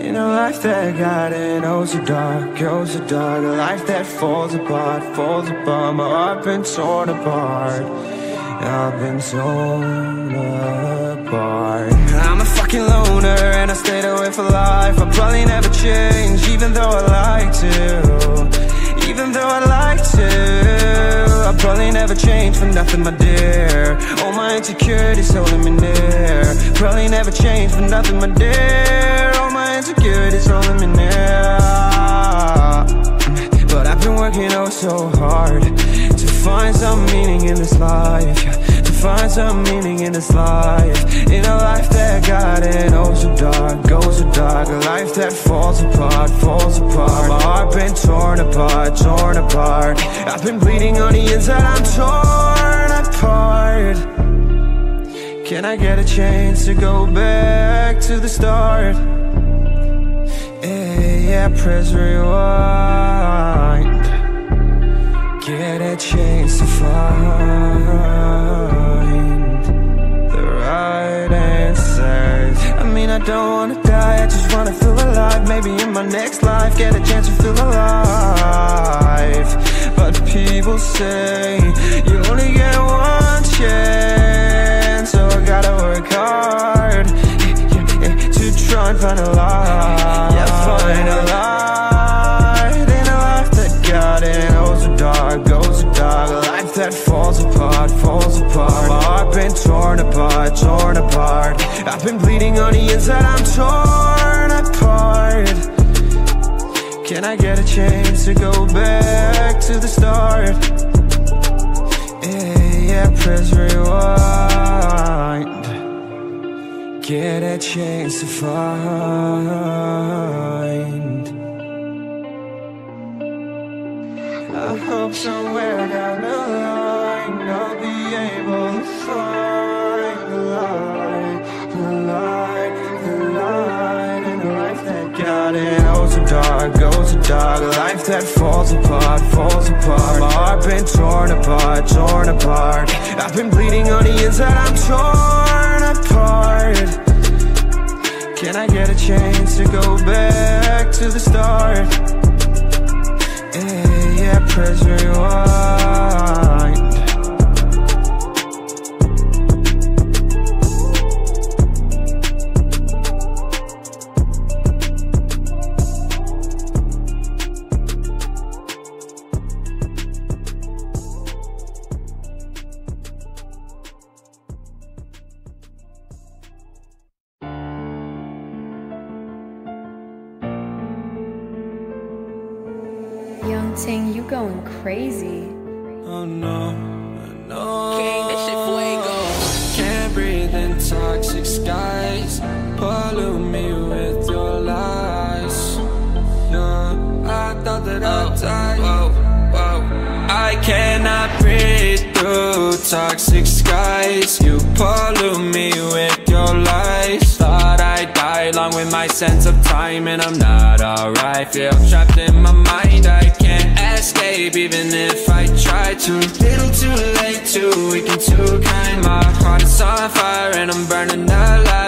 In a life that got it, oh so dark, oh so dark. A life that falls apart, falls apart. My heart been torn apart, I've been torn apart. I'm a fucking loner and I stayed away for life. I'll probably never change, even though I'd like to. Even though I'd like to, I'll probably never change for nothing, my dear. All my insecurities holding me near. Probably never change for nothing, my dear. All my insecurities holding me near. But I've been working oh so hard to find some meaning in this life, to find some meaning in this life. In a life that got it oh so dark, oh so dark. A life that falls apart, falls apart. My heart been torn apart, torn apart. I've been bleeding on the inside, I'm torn apart. Can I get a chance to go back to the start? Yeah, press rewind. Get a chance to find the right answers. I mean, I don't wanna die, I just wanna feel alive. Maybe in my next life, get a chance to feel alive. But people say you only get one chance, so I gotta work hard to try and find a light. Yeah, find a light in a life that got it oh so dark, oh so dark. A life that falls apart, falls apart. My heart been torn apart, torn apart. I've been bleeding on the inside, I'm torn apart. Can I get a chance to go back to the start? Yeah, press rewind. Get a chance to find. I hope somewhere down the line I'll be able to find the light, the light, the light. In a life that got it oh so dark, oh so dark. A life that falls apart, falls apart. My heart been torn apart, torn apart. I've been bleeding on the inside, I'm torn apart. Can I get a chance to go back to the start? Yeah, press rewind. Young Ting, you going crazy. Oh no, no. King, this shit fuego. Can't breathe in toxic skies. Pollute me with your lies. Yeah, I thought that I'd die. Whoa, whoa. I cannot breathe through toxic skies. You pollute me with your lies. Thought I'd die along with my sense of time, and I'm not alright. Feel trapped in my mind, I can't escape even if I try to. Little too late, too weak and too kind. My heart is on fire and I'm burning alive.